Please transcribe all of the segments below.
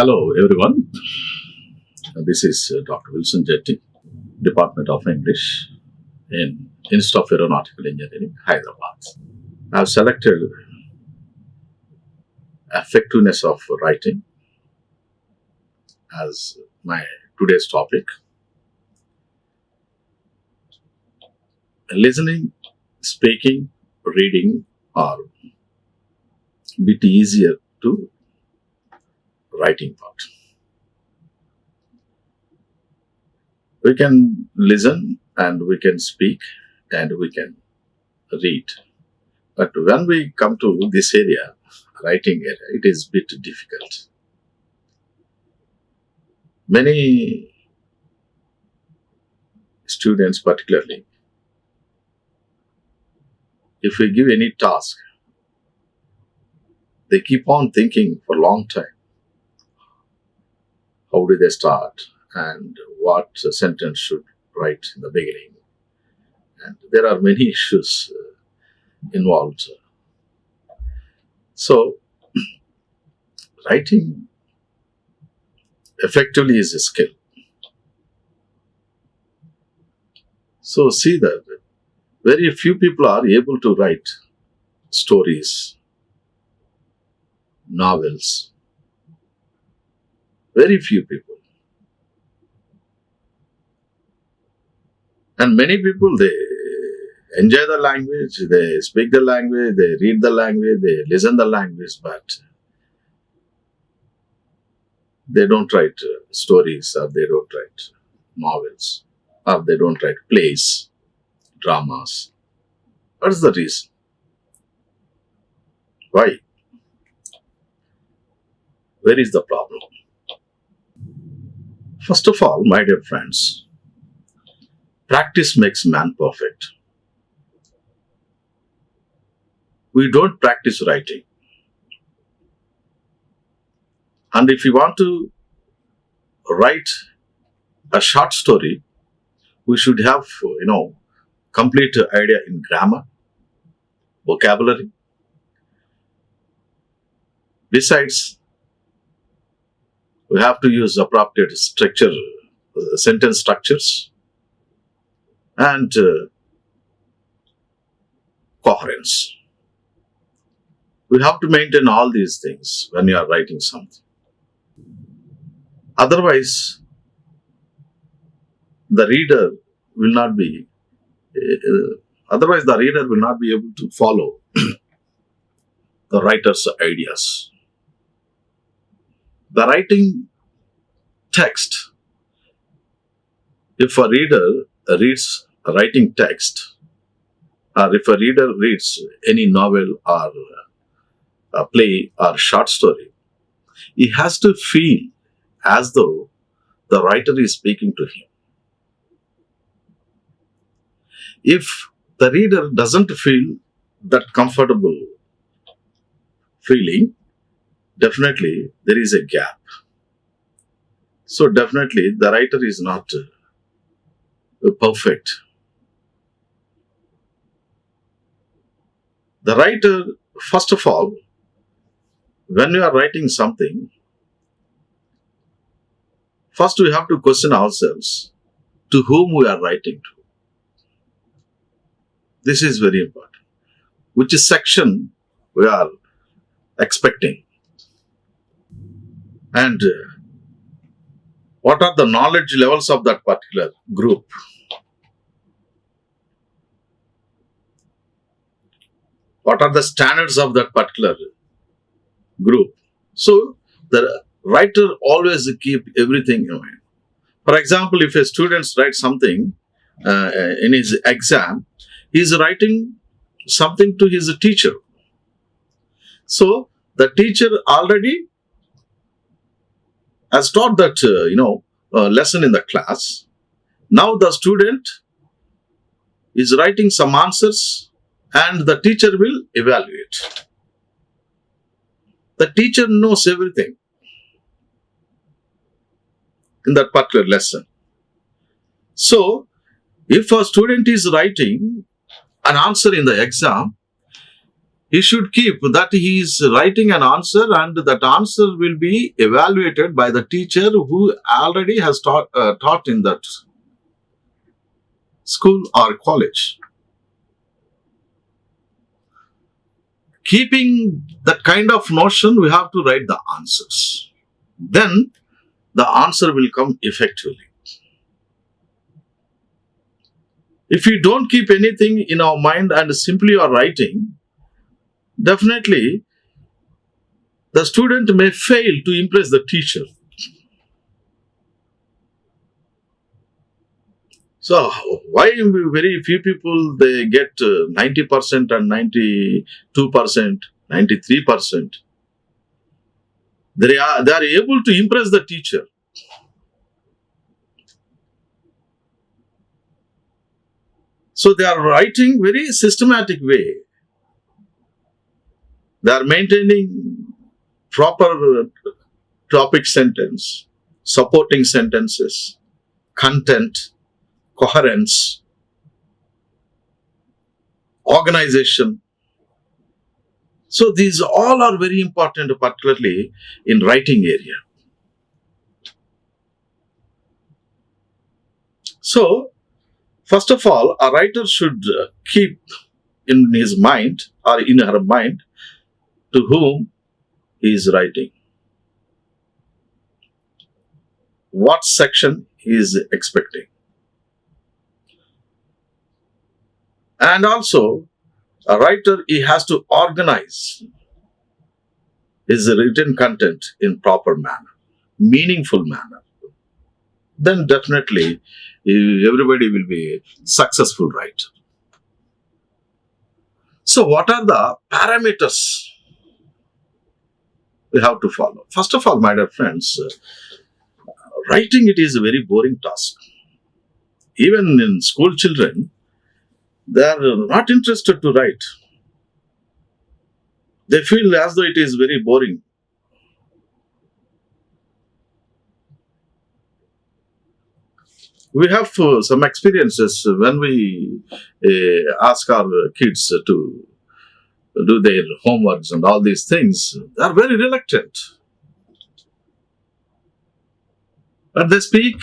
Hello, everyone. This is Dr. Wilson Jetty, Department of English in Institute of Aeronautical Engineering, Hyderabad. I have selected effectiveness of writing as my today's topic. Listening, speaking, reading are a bit easier to writing part. We can listen and we can speak and we can read. But when we come to this area, writing area, it is a bit difficult. Many students particularly, if we give any task, they keep on thinking for a long time. How do they start and what sentence should write in the beginning? And there are many issues involved. So, writing effectively is a skill. So, see that very few people are able to write stories, novels. Very few people. And many people, they enjoy the language, they speak the language, they read the language, they listen the language, but they don't write stories, or they don't write novels, or they don't write plays, dramas. What is the reason? Why? Where is the problem? First of all, my dear friends, practice makes man perfect. We don't practice writing. And if you want to write a short story, we should have, complete idea in grammar, vocabulary. Besides, we have to use appropriate structure, sentence structures, and coherence. We have to maintain all these things when you are writing something. Otherwise, the reader will not be able to follow the writer's ideas. The writing text, if a reader reads a writing text, or if a reader reads any novel or a play or short story, he has to feel as though the writer is speaking to him. If the reader doesn't feel that comfortable feeling, definitely there is a gap. So definitely the writer is not perfect. The writer, first of all, when you are writing something, first we have to question ourselves to whom we are writing to. This is very important. Which section we are expecting. And what are the knowledge levels of that particular group? What are the standards of that particular group? So, the writer always keep everything in mind. For example, if a student writes something in his exam, he is writing something to his teacher. So, the teacher already has taught that, lesson in the class. Now the student is writing some answers and the teacher will evaluate. The teacher knows everything in that particular lesson. So, if a student is writing an answer in the exam, he should keep that he is writing an answer, and that answer will be evaluated by the teacher who already has taught in that school or college. Keeping that kind of notion, we have to write the answers. Then the answer will come effectively. If we don't keep anything in our mind and simply are writing, definitely the student may fail to impress the teacher. So why very few people they get 90% and 92%, 93%? They are able to impress the teacher. So they are writing very systematic way. They are maintaining proper topic sentence, supporting sentences, content, coherence, organization. So these all are very important, particularly in writing area. So, first of all, a writer should keep in his mind or in her mind to whom he is writing, what section he is expecting. And also, a writer, he has to organize his written content in proper manner, meaningful manner. Then definitely everybody will be a successful writer. So what are the parameters we have to follow? First of all, my dear friends, writing it is a very boring task. Even in school children, they are not interested to write. They feel as though it is very boring. We have some experiences when we ask our kids to do their homeworks and all these things. They are very reluctant. But they speak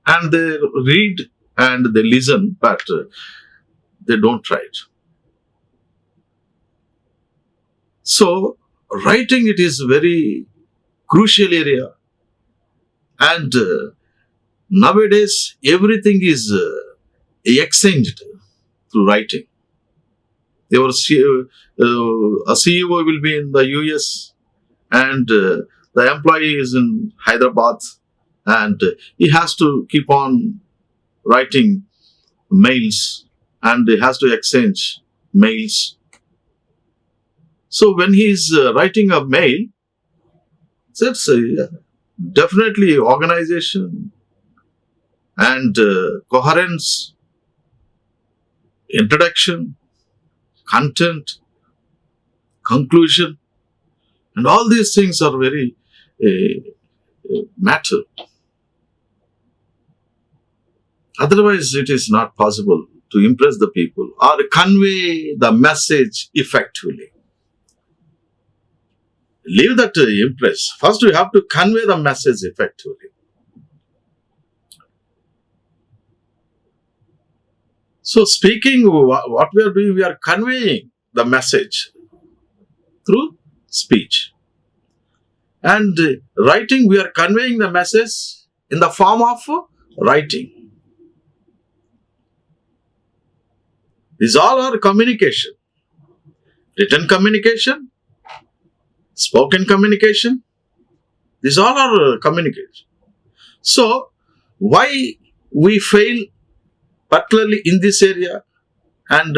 and they read and they listen, but they don't write. So, writing it is a very crucial area. And nowadays, everything is exchanged through writing. A CEO will be in the US and the employee is in Hyderabad, and he has to keep on writing mails and he has to exchange mails. So when he is writing a mail, that's definitely organization and coherence, introduction, content, conclusion, and all these things are very matter. Otherwise, it is not possible to impress the people or convey the message effectively. Leave that to impress. First, we have to convey the message effectively. So, speaking, what we are doing, we are conveying the message through speech. And writing, we are conveying the message in the form of writing. These all are communication. Written communication, spoken communication, these all are communication. So, why we fail particularly in this area? And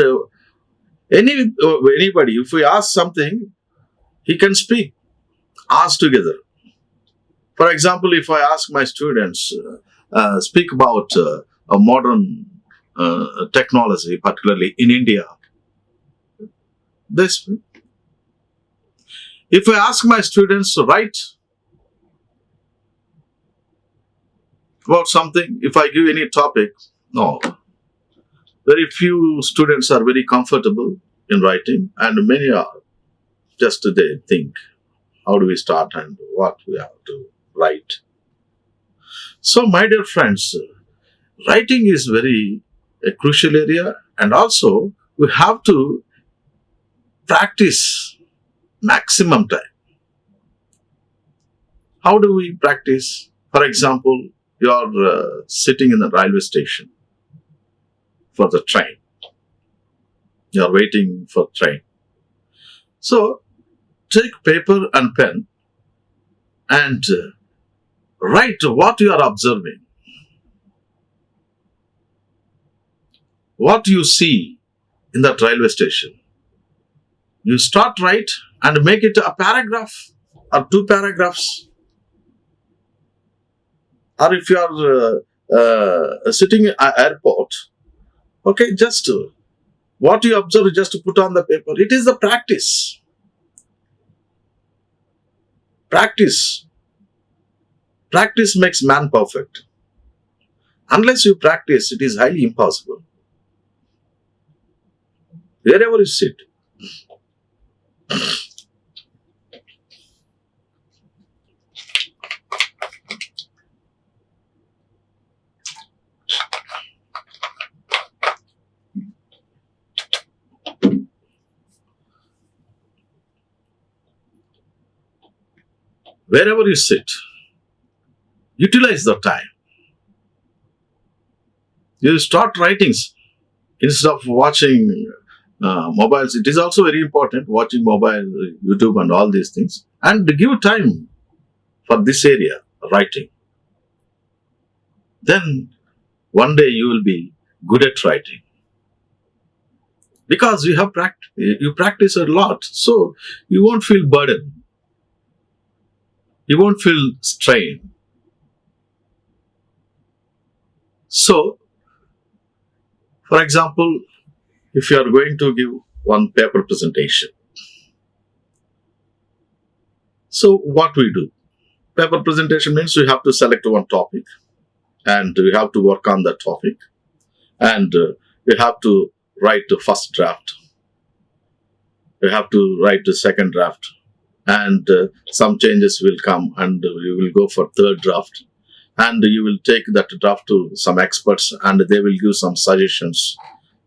anybody, if we ask something, he can speak, ask together. For example, if I ask my students, speak about a modern technology, particularly in India, they speak. If I ask my students to write about something, if I give any topic, no. Very few students are very comfortable in writing, and many are just they think, how do we start and what we have to write. So, my dear friends, writing is very a crucial area, and also we have to practice maximum time. How do we practice? For example, you are sitting in the railway station for the train. You are waiting for train. So take paper and pen and write what you are observing, what you see in that railway station. You start write and make it a paragraph or 2 paragraphs. Or if you are sitting at airport, okay, just what you observe, just to put on the paper. It is the practice. Practice. Practice makes man perfect. Unless you practice, it is highly impossible. Wherever you sit. Wherever you sit, utilize the time. You start writing instead of watching mobiles. It is also very important, watching mobile, YouTube and all these things. And give time for this area, writing. Then one day you will be good at writing. Because you practice a lot, so you won't feel burdened. You won't feel strain. So, for example, if you are going to give one paper presentation, so what we do? Paper presentation means we have to select one topic and we have to work on that topic, and we have to write the first draft. We have to write the second draft, and some changes will come, and you will go for third draft, and you will take that draft to some experts and they will give some suggestions,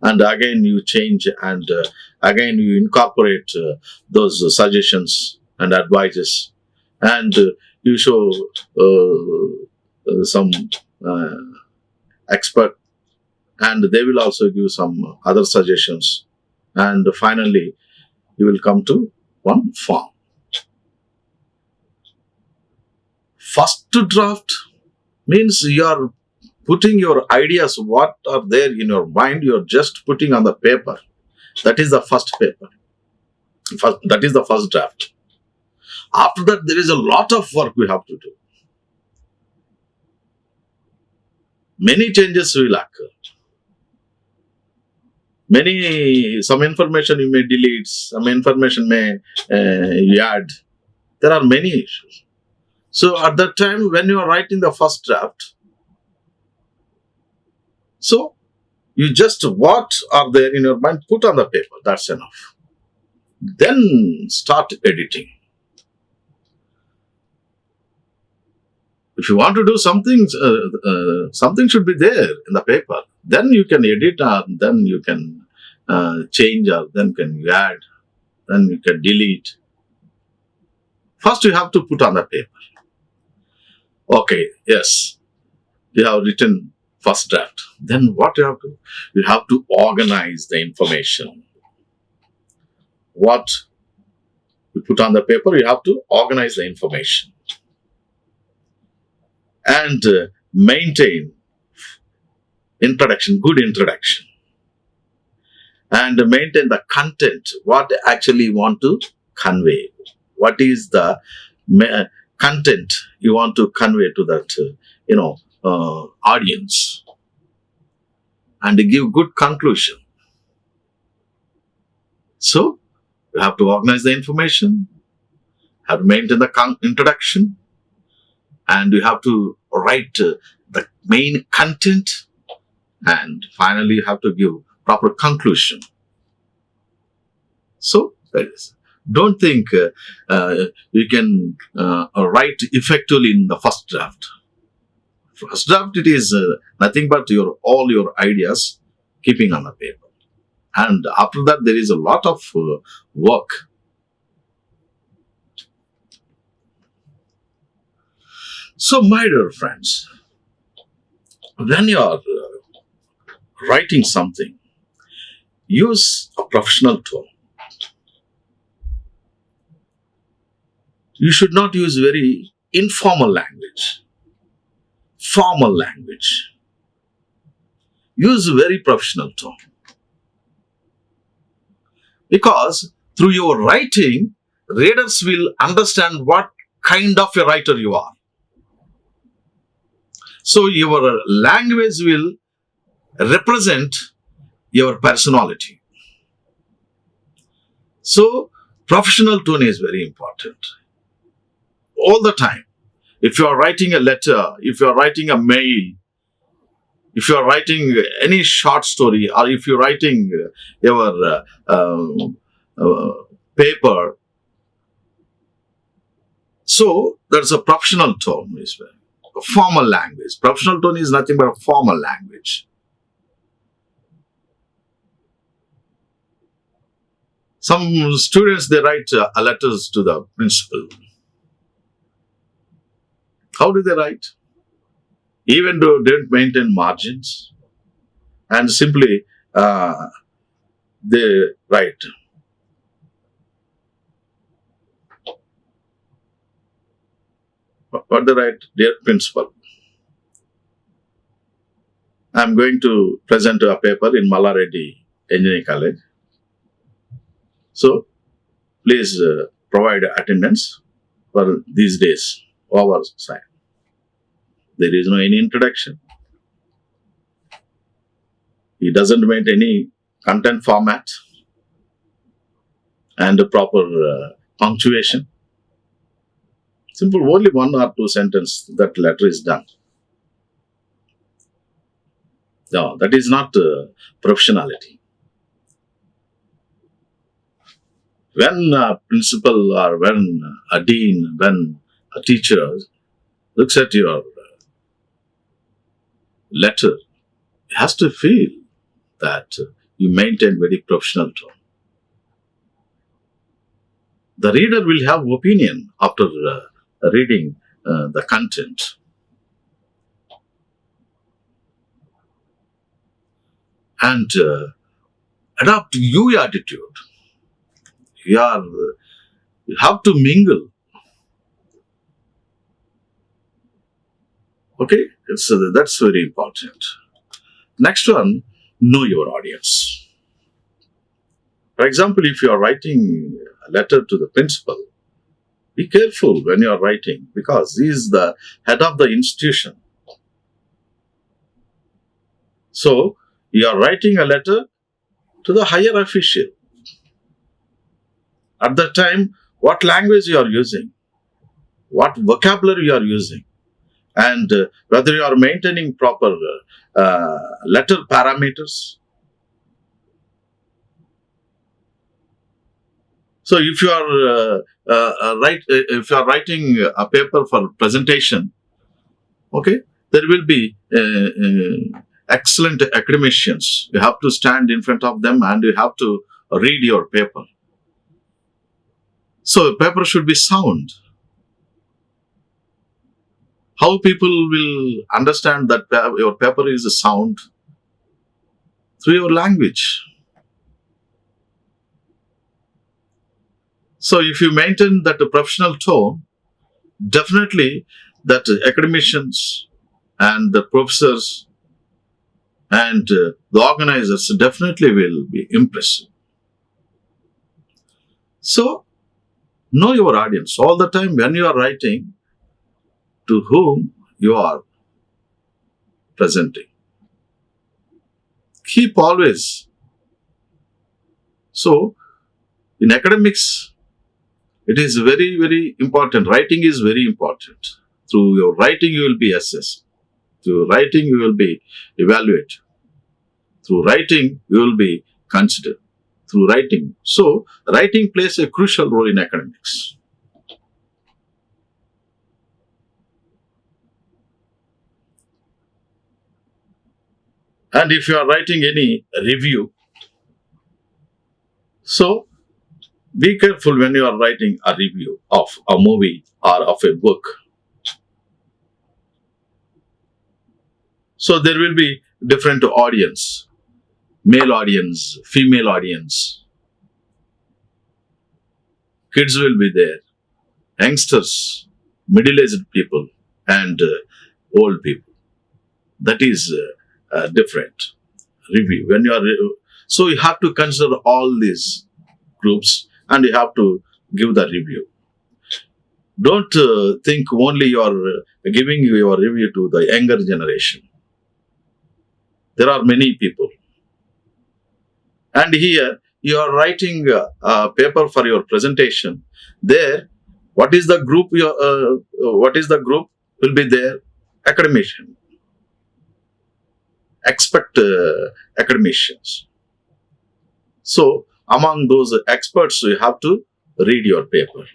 and again you change, and again you incorporate those suggestions and advices, and you show some expert, and they will also give some other suggestions, and finally you will come to one form. First draft means you are putting your ideas, what are there in your mind, you are just putting on the paper. That is the first paper. That is the first draft. After that, there is a lot of work we have to do. Many changes will occur. Some information you may delete, some information may you add. There are many issues. So at that time, when you are writing the first draft, so you just what are there in your mind, put on the paper. That's enough. Then start editing. If you want to do something, something should be there in the paper. Then you can edit, or then you can change, or then can you add, then you can delete. First, you have to put on the paper. Okay, yes, you have written first draft. Then what you have to? You have to organize the information. What you put on the paper, you have to organize the information. And maintain introduction, good introduction. And maintain the content, what actually you want to convey. What is the content you want to convey to that, audience. And give good conclusion. So, you have to organize the information, have to maintain the introduction, and you have to write the main content, and finally you have to give proper conclusion. So that is. Don't think you can write effectively in the first draft. First draft, it is nothing but all your ideas keeping on the paper. And after that, there is a lot of work. So, my dear friends, when you are writing something, use a professional tone. You should not use very informal language, formal language. Use very professional tone. Because through your writing, readers will understand what kind of a writer you are. So your language will represent your personality. So professional tone is very important. All the time. If you are writing a letter, if you are writing a mail, if you are writing any short story, or if you're writing your paper, so there's a professional tone as well. A formal language. Professional tone is nothing but a formal language. Some students, they write letters to the principal. How do they write? Even though they don't maintain margins, and simply they write. What they write? Dear principal, I'm going to present a paper in Mallareddy Engineering College. So, please provide attendance for these days. Over sign. There is no any introduction. He doesn't maintain any content format and a proper punctuation. Simple, only one or two sentences, that letter is done. No, that is not professionality. When a principal or when a dean, when a teacher looks at your letter, he has to feel that you maintain very professional tone. The reader will have opinion after reading the content. And adopt your attitude. You have to mingle. Okay, that's very important. Next one, know your audience. For example, if you are writing a letter to the principal, be careful when you are writing, because he is the head of the institution. So, you are writing a letter to the higher official. At that time, what language you are using, what vocabulary you are using, and whether you are maintaining proper letter parameters. So if you are if you are writing a paper for presentation, okay, there will be excellent academicians. You have to stand in front of them and you have to read your paper. So paper should be sound. How people will understand that your paper is sound? Through your language. So if you maintain that professional tone, definitely that academicians and the professors and the organizers definitely will be impressed. So know your audience all the time when you are writing, to whom you are presenting. Keep always. So, in academics, it is very, very important. Writing is very important. Through your writing, you will be assessed. Through writing, you will be evaluated. Through writing, you will be considered. through writing. So, writing plays a crucial role in academics. And if you are writing any review, so be careful when you are writing a review of a movie or of a book. So there will be different audience, male audience, female audience, kids will be there, youngsters, middle-aged people, and old people. That is different review. When you are so you have to consider all these groups and you have to give the review. Don't think only you are giving your review to the younger generation. There are many people. And here you are writing a paper for your presentation. There, what is the group? What is the group will be there? Academician. Expect academicians. So among those experts, you have to read your paper.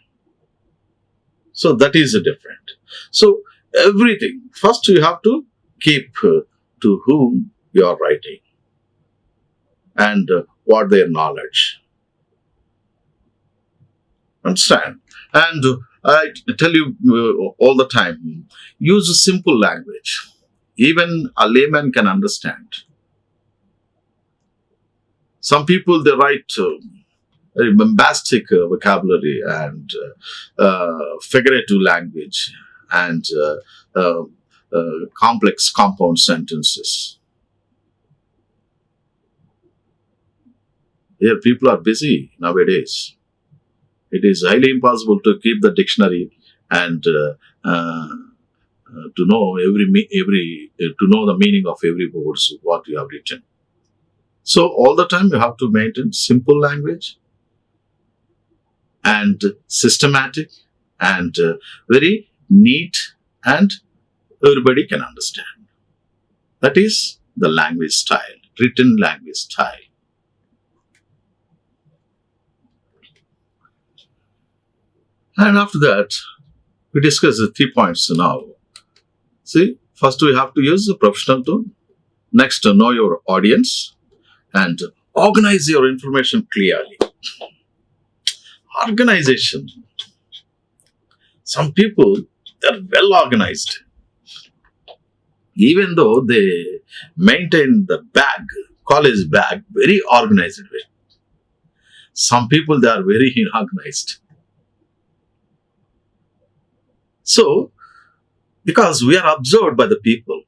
So that is different. So everything first you have to keep to whom you are writing and what their knowledge. Understand? And I tell you all the time, use a simple language. Even a layman can understand. Some people, they write very bombastic vocabulary and figurative language and complex compound sentences. Here people are busy nowadays. It is highly impossible to keep the dictionary and to know to know the meaning of every word what you have written. So all the time you have to maintain simple language and systematic and very neat and everybody can understand. That is the language style, written language style. And after that, we discuss the 3 points now. See, first we have to use the professional tone. Next, know your audience and organize your information clearly. Organization. Some people, they're well organized. Even though they maintain the bag, college bag, very organized way. Some people, they are very unorganized. So, because we are observed by the people,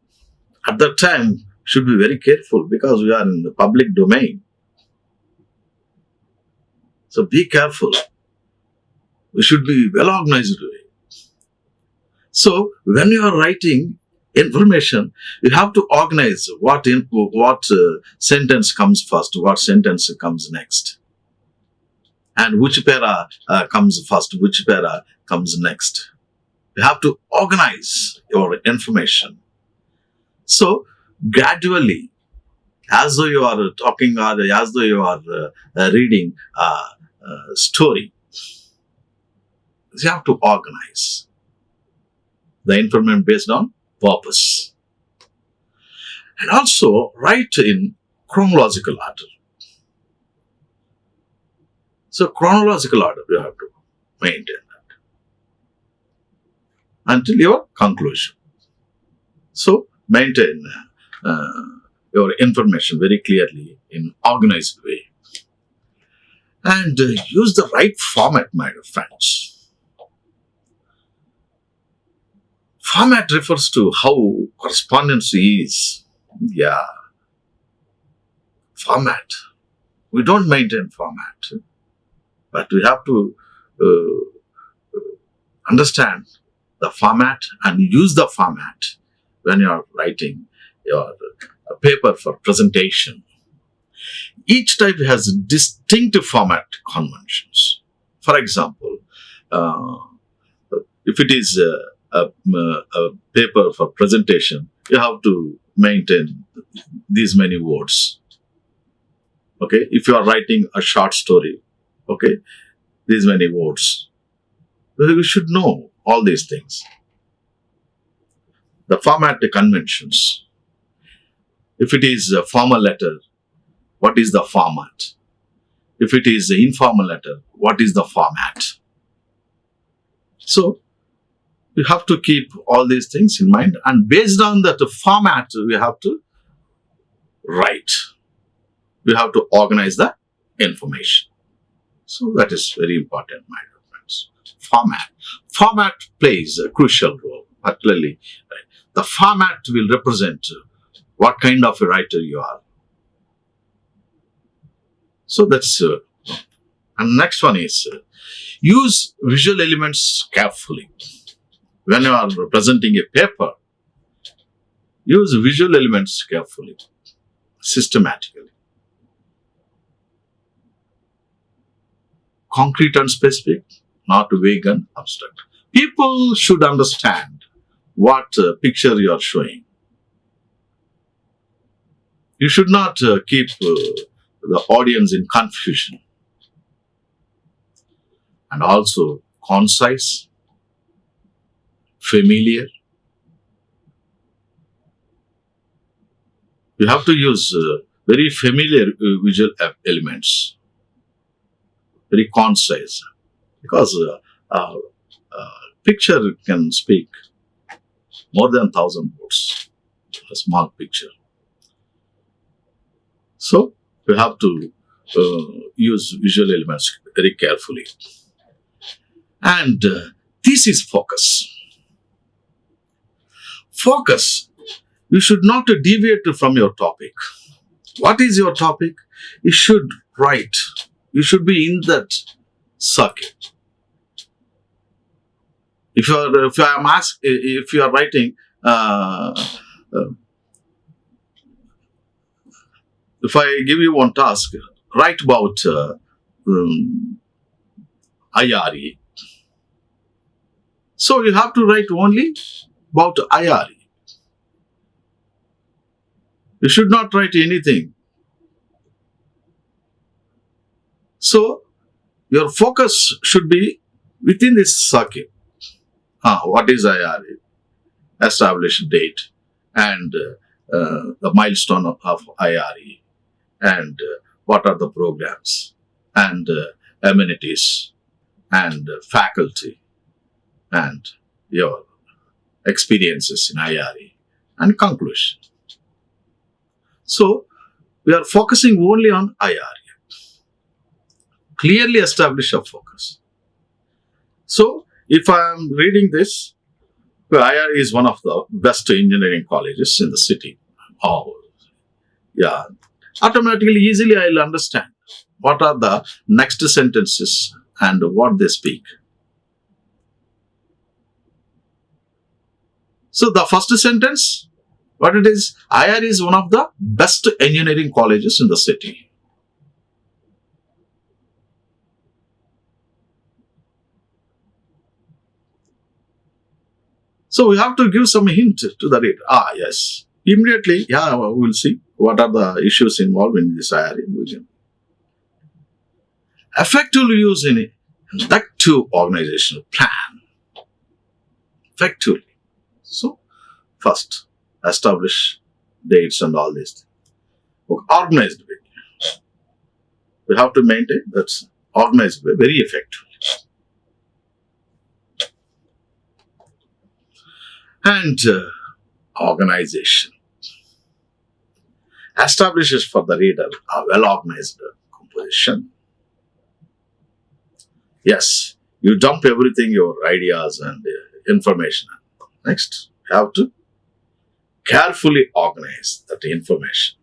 at that time, should be very careful because we are in the public domain. So be careful. We should be well organized. So when you are writing information, you have to organize what sentence comes first, what sentence comes next, and which para comes first, which para comes next. You have to organize your information. So gradually, as though you are talking or as though you are reading a story, you have to organize the information based on purpose. And also write in chronological order. So chronological order you have to maintain that until your conclusion. So maintain your information very clearly in organized way. And use the right format, my friends. Format refers to how correspondence is. Yeah. Format. We don't maintain format. But we have to understand the format and use the format when you are writing your paper for presentation. Each type has distinctive format conventions. For example, if it is a paper for presentation, you have to maintain these many words. Okay, if you are writing a short story, okay, these many words, we should know all these things. The format conventions. If it is a formal letter, what is the format? If it is an informal letter, what is the format? So we have to keep all these things in mind, and based on that format, we have to write. We have to organize the information. So that is very important, my dear friends. Format. Format plays a crucial role, particularly. Right? The format will represent what kind of a writer you are. So that's, and next one is use visual elements carefully. When you are presenting a paper, use visual elements carefully, systematically. Concrete and specific, not vague and abstract. People should understand what picture you are showing. You should not keep the audience in confusion. And also concise, familiar. You have to use very familiar visual elements, very concise, because picture can speak more than 1,000 words, a small picture. So you have to use visual elements very carefully. And this is focus. Focus. You should not deviate from your topic. What is your topic? You should write. You should be in that circuit. If you are writing, if I give you one task, write about IARE. So you have to write only about IARE. You should not write anything. So your focus should be within this circuit. What is IARE? Establish date and the milestone of IARE, and what are the programs and amenities and faculty and your experiences in IARE and conclusion. So we are focusing only on IARE. Clearly establish a focus. So if I am reading this, IARE is one of the best engineering colleges in the city. Oh, yeah. Automatically, easily I will understand what are the next sentences and what they speak. So the first sentence, what it is, IARE is one of the best engineering colleges in the city. So we have to give some hint to the reader. Yes. Immediately, we will see what are the issues involved in this IARE. Effectively use in inductive organizational plan. Effectively. So, first, establish dates and all this. Organized way. We have to maintain that's organized way very effectively. And organization establishes for the reader a well-organized composition. Yes, you dump everything, your ideas and information. Next, you have to carefully organize that information.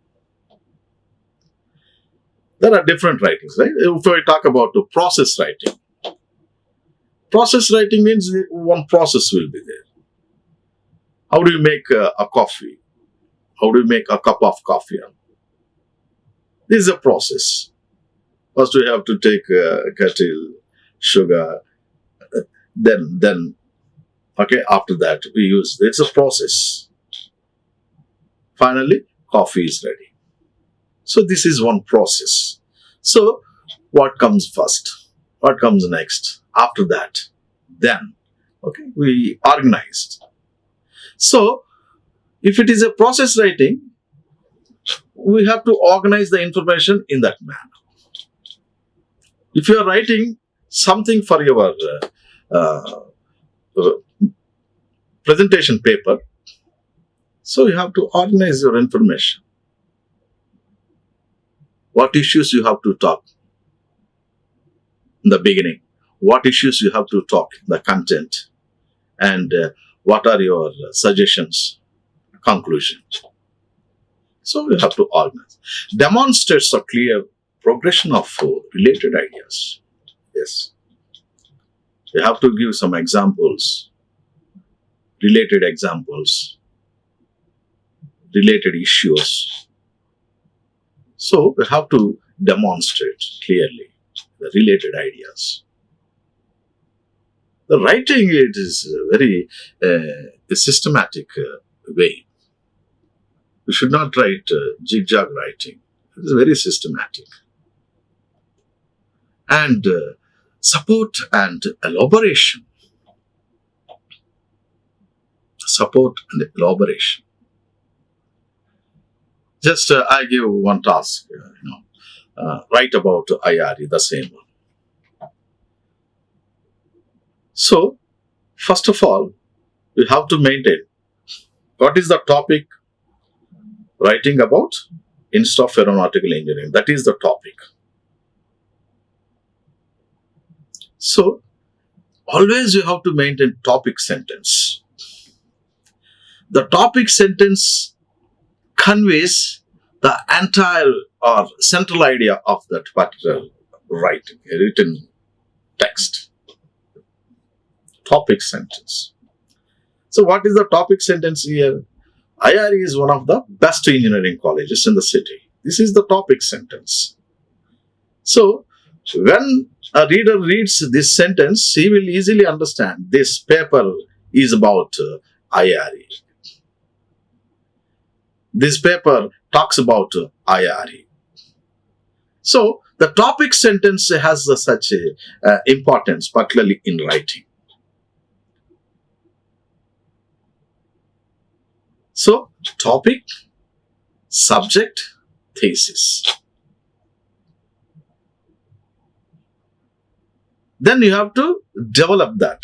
There are different writings, right? If we talk about the process writing means one process will be there. How do you make a coffee? How do you make a cup of coffee? This is a process. First we have to take kettle, sugar, then okay, after that we use, it's a process. Finally, coffee is ready. So this is one process. So what comes first? What comes next? After that, then, okay, we organized. So if it is a process writing, we have to organize the information in that manner. If you are writing something for your uh, presentation paper, so you have to organize your information. What issues you have to talk in the beginning, what issues you have to talk, the content, and what are your suggestions, conclusion. So you have to organize. Demonstrates a clear progression of related ideas. Yes. You have to give some examples, related examples, related issues. So we have to demonstrate clearly the related ideas. The writing, it is very systematic way. We should not write zigzag writing. It is very systematic. And support and elaboration. Support and elaboration. Just I give one task, write about IARE, the same one. So, first of all, we have to maintain what is the topic writing about instead of aeronautical engineering. That is the topic. So, always you have to maintain topic sentence. The topic sentence conveys the entire or central idea of that particular written text. Topic sentence. So what is the topic sentence here? IARE is one of the best engineering colleges in the city. This is the topic sentence. So when a reader reads this sentence, he will easily understand this paper is about IARE. This paper talks about IARE. So the topic sentence has such importance, particularly in writing. So topic, subject, thesis. Then you have to develop that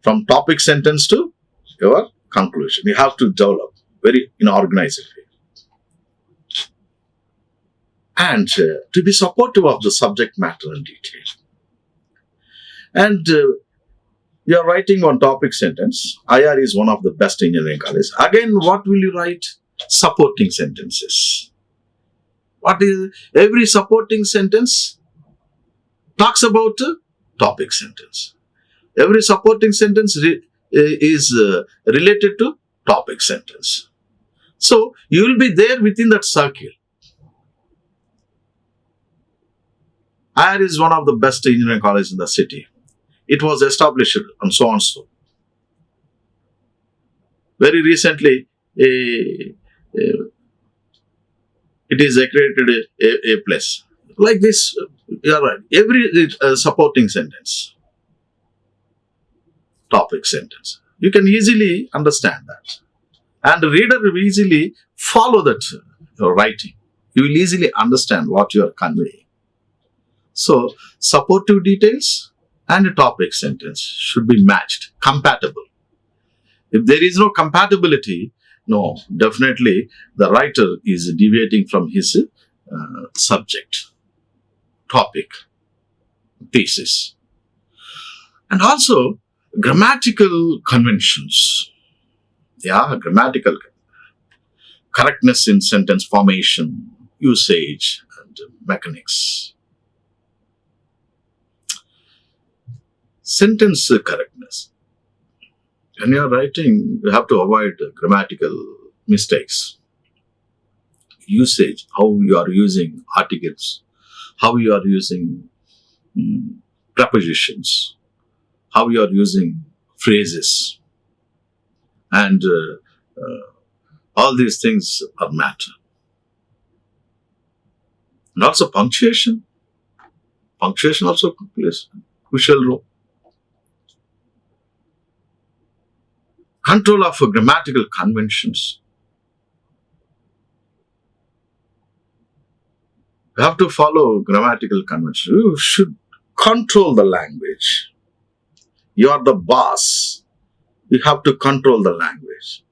from topic sentence to your conclusion. You have to develop very in organized way. And to be supportive of the subject matter in detail. And you are writing one topic sentence. IARE is one of the best engineering colleges. Again, what will you write? Supporting sentences. What is every supporting sentence talks about a topic sentence. Every supporting sentence is related to topic sentence. So you will be there within that circle. IARE is one of the best engineering colleges in the city. It was established and so on so. Very recently, it is accredited a place. Like this, you are right. Every supporting sentence, topic sentence. You can easily understand that. And the reader will easily follow that writing. You will easily understand what you are conveying. So, supportive details and a topic sentence should be matched, compatible. If there is no compatibility, no, definitely the writer is deviating from his subject, topic, thesis. And also, grammatical conventions. Yeah, grammatical correctness in sentence formation, usage, and mechanics. Sentence correctness. When you are writing, you have to avoid grammatical mistakes. Usage, how you are using articles, how you are using prepositions, how you are using phrases, and all these things are matter. And also punctuation. Punctuation also plays a crucial role. Control of grammatical conventions. You have to follow grammatical conventions. You should control the language. You are the boss. You have to control the language.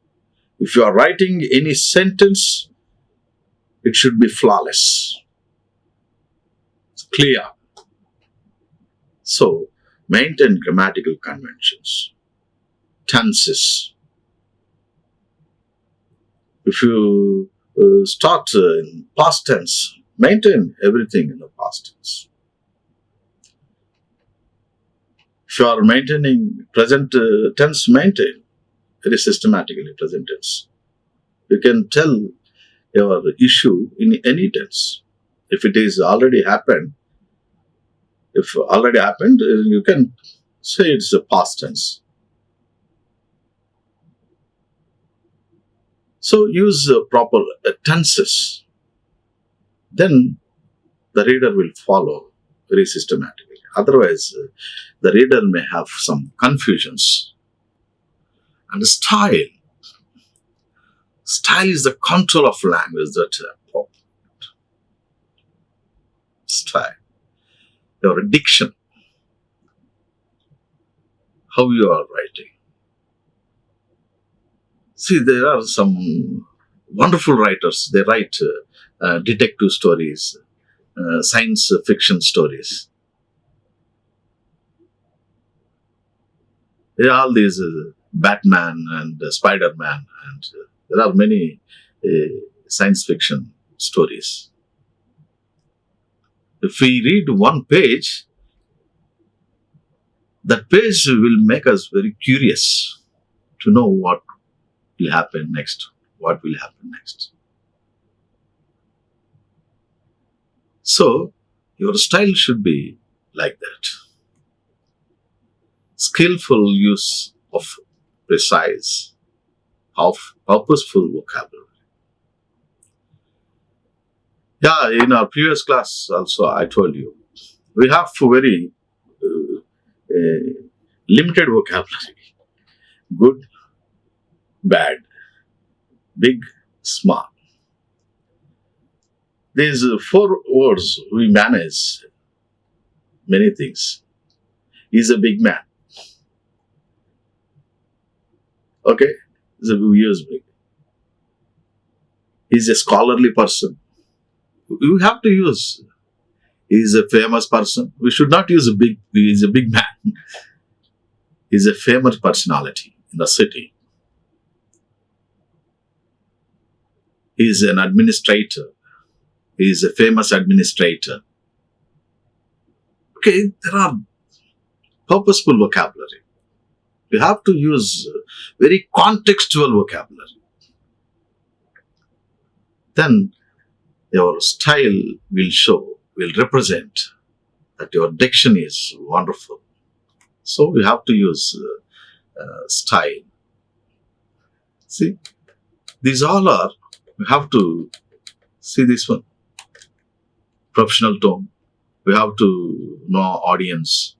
If you are writing any sentence, it should be flawless. It's clear. So, maintain grammatical conventions. Tenses. If you start in past tense, maintain everything in the past tense. If you are maintaining present tense, maintain very systematically present tense. You can tell your issue in any tense. If it is already happened, you can say it's a past tense. So use proper tenses. Then the reader will follow very systematically. Otherwise, the reader may have some confusions. And style. Style is the control of language that appropriate. Style. Your diction. How you are writing. See, there are some wonderful writers. They write detective stories, science fiction stories. There are all these Batman and Spider-Man, and there are many science fiction stories. If we read one page, that page will make us very curious to know what will happen next. What will happen next? So, your style should be like that. Skillful use of precise, of purposeful vocabulary. Yeah, in our previous class also I told you, we have very limited vocabulary. Good, bad, big, small. These 4 words we manage many things. He's a big man. Okay, we use big. He's a scholarly person. We have to use. He's a famous person. We should not use a big. He's a big man. He's a famous personality in the city. He's an administrator. He's a famous administrator. Okay, there are purposeful vocabulary. You have to use very contextual vocabulary. Then your style will represent that your diction is wonderful. So you have to use style. See, these all are, you have to see this one. Professional tone. We have to know audience.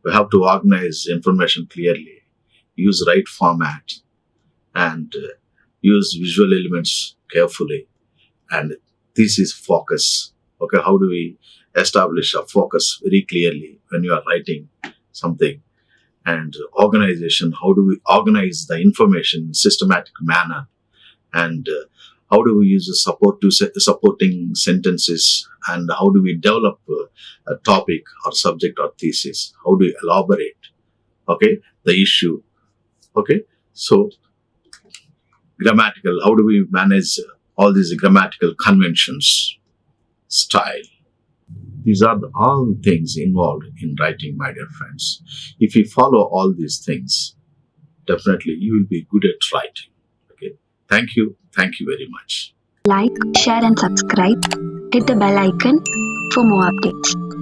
We have to organize information clearly. Use right format and use visual elements carefully. And this is focus. Okay, how do we establish a focus very clearly when you are writing something? And organization, how do we organize the information in systematic manner? And how do we use the supporting sentences? And how do we develop a topic or subject or thesis? How do we elaborate? Okay, the issue. Okay, so grammatical, how do we manage all these grammatical conventions, style? These are all things involved in writing, my dear friends. If you follow all these things, definitely you will be good at writing. Okay, thank you very much. Like, share and subscribe. Hit the bell icon for more updates.